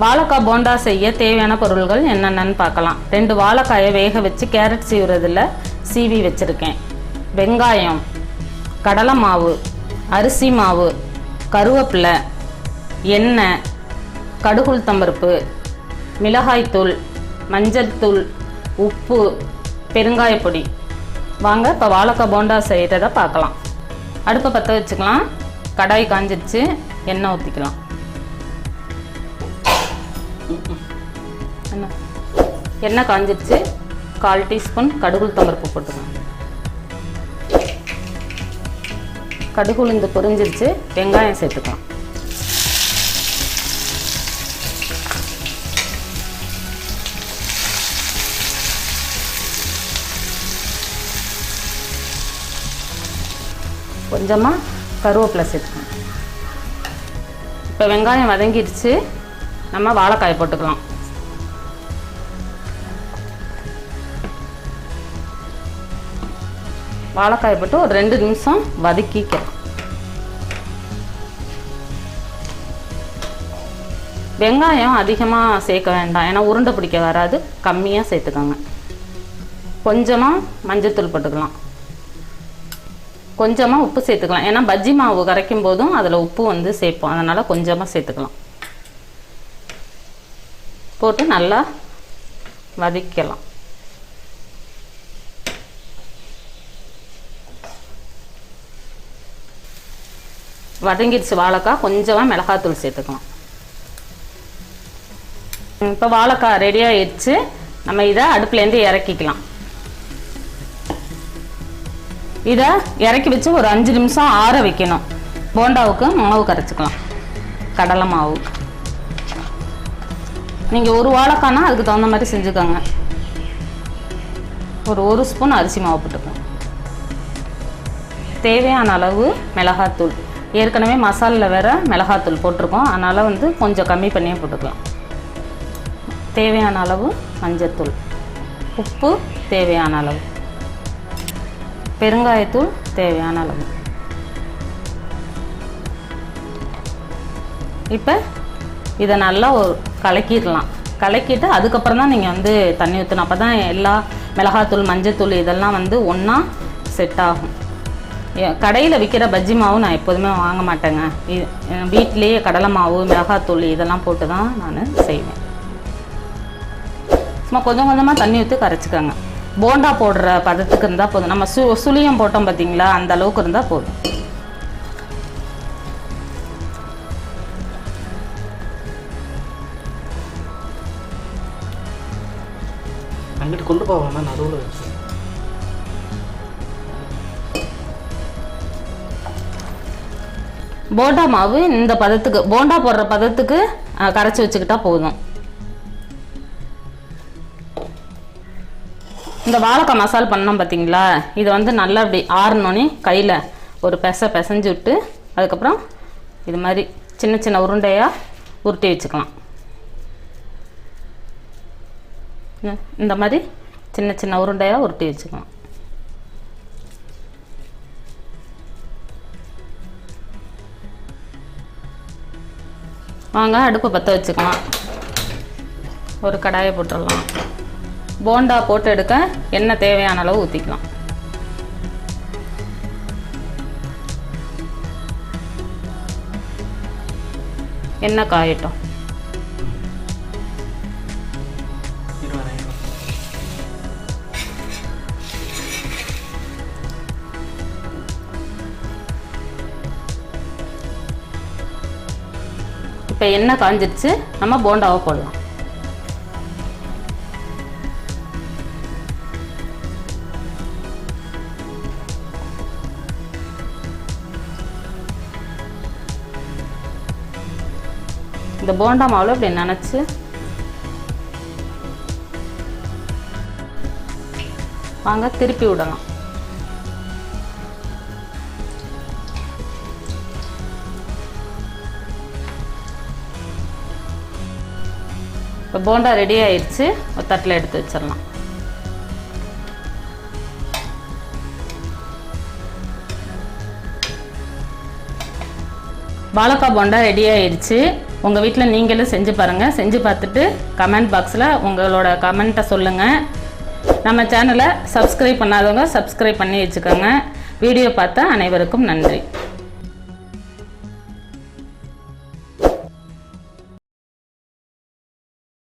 வாழைக்காய் போண்டா செய்ய தேவையான பொருள்கள் என்னென்னு பார்க்கலாம். 2 வாழைக்காயை வேக வச்சு கேரட் சீவுறதில் சீவி வச்சுருக்கேன். வெங்காயம், கடலை மாவு, அரிசி மாவு, கருவேப்பிலை, எண்ணெய், கடுகுளுத்தம்பருப்பு, மிளகாய்த்தூள், மஞ்சள் தூள், உப்பு, பெருங்காயப்பொடி. வாங்க இப்போ வாழைக்காய் போண்டா செய்கிறத பார்க்கலாம். அடுப்பை பற்ற வச்சுக்கலாம். கடாய் காஞ்சிடுச்சு. எண்ணெய் ஊற்றிக்கலாம். எண்ணெய் காஞ்சிடுச்சு. 1/4 டீஸ்பூன் கடுகுளுத்தம்பருப்பு போட்டுக்கலாம். கடுகு உளுந்து பொரிஞ்சிருச்சு. வெங்காயம் சேர்த்துக்கலாம். கொஞ்சமாக கருவேப்பிலை சேர்த்துக்கலாம். இப்போ வெங்காயம் வதங்கிடுச்சு. நம்ம வாழைக்காய் போட்டுக்கலாம். வாழைக்காய் போட்டு ஒரு 2 நிமிஷம் வதக்கிக்கலாம். வெங்காயம் அதிகமாக சேர்க்க வேண்டாம், ஏன்னா உருண்டை பிடிக்க வராது. கம்மியாக சேர்த்துக்கோங்க. கொஞ்சமாக மஞ்சத்தூள் போட்டுக்கலாம். கொஞ்சமாக உப்பு சேர்த்துக்கலாம், ஏன்னா பஜ்ஜி மாவு கரைக்கும் போதும் அதில் உப்பு வந்து சேர்ப்போம். அதனால் கொஞ்சமாக சேர்த்துக்கலாம். போட்டு நல்லா வதக்கலாம். வதங்கிடுச்சு வாழைக்காய். கொஞ்சமாக மிளகாத்தூள் சேர்த்துக்கலாம். இப்போ வாழைக்காய் ரெடி ஆயிடுச்சு. நம்ம இதை அடுப்புலேருந்து இறக்கிக்கலாம். இதை இறக்கி வச்சு ஒரு 5 நிமிஷம் ஆற வைக்கணும். போண்டாவுக்கு மாவு கரைச்சிக்கலாம். கடலை மாவு நீங்கள் ஒரு வாழைக்காய்னா அதுக்கு தகுந்த மாதிரி செஞ்சுக்கோங்க. ஒரு 1 ஸ்பூன் அரிசி மாவு போட்டுக்கோங்க. தேவையான அளவு மிளகாத்தூள். ஏற்கனவே மசாலில் வேறு மிளகாத்தூள் போட்டிருக்கோம், அதனால் வந்து கொஞ்சம் கம்மி பண்ணியே போட்டுக்கலாம். தேவையான அளவு மஞ்சத்தூள், உப்பு தேவையான அளவு, பெருங்காயத்தூள் தேவையான அளவு. இப்போ இதை நல்லா கலக்கிடலாம். கலக்கிட்டு அதுக்கப்புறம் தான் நீங்கள் வந்து தண்ணி ஊற்றணும். அப்போ தான் எல்லா மிளகாத்தூள் மஞ்சத்தூள் இதெல்லாம் வந்து ஒன்றா செட் ஆகும். கடையில் விற்கிற பஜ்ஜி மாவு நான் எப்போதுமே வாங்க மாட்டேங்க. வீட்டிலேயே கடலை மாவு மிளகாத்தூள் இதெல்லாம் போட்டு தான் நான் செய்வேன். சும்மா கொஞ்சம் கொஞ்சமாக தண்ணி ஊற்றி கரைச்சிக்கோங்க. போண்டா போடுற பதத்துக்கு இருந்தால் போதும். நம்ம சுளியம் போட்டோம் பார்த்தீங்களா, அந்த அளவுக்கு இருந்தால் போதும். அங்கிட்டு கொண்டு போவாங்க நடுவில். போண்டா மாவு இந்த பதத்துக்கு, போண்டா போடுற பதத்துக்கு கரைச்சி வச்சுக்கிட்டா போதும். இந்த வாழைக்காய் மசால் பண்ணோம் பார்த்தீங்களா, இதை வந்து நல்லா அப்படி ஆறணுன்னே கையில் ஒரு பிசைஞ்சு விட்டு அதுக்கப்புறம் இது மாதிரி சின்ன சின்ன உருண்டையாக உருட்டி வச்சுக்கலாம். இந்த மாதிரி சின்ன சின்ன உருண்டையாக உருட்டி வச்சுக்கலாம். வாங்க அடுப்பை பற்ற வச்சுக்கலாம். ஒரு கடாயை போட்டுடலாம். போண்டா போட்டு எடுக்க எண்ணெய் தேவையான அளவு ஊற்றிக்கலாம். எண்ணெய் காயட்டும். இப்போ எண்ணெய் காஞ்சிடுச்சு. நம்ம போண்டாவை போடலாம். இந்த போண்டா மாவில் இப்படி நினச்சி வாங்க திருப்பி விடலாம். இப்போ போண்டா ரெடி ஆயிடுச்சு. ஒரு தட்டில் எடுத்து வச்சிடலாம். வாழைக்காய் போண்டா ரெடி ஆயிடுச்சு. உங்கள் வீட்டில் நீங்களும் செஞ்சு பாருங்கள். செஞ்சு பார்த்துட்டு கமெண்ட் பாக்ஸில் உங்களோட கமெண்ட்டை சொல்லுங்கள். நம்ம சேனலை சப்ஸ்கிரைப் பண்ணாதவங்க சப்ஸ்கிரைப் பண்ணி வச்சுக்கோங்க. வீடியோ பார்த்த அனைவருக்கும் நன்றி.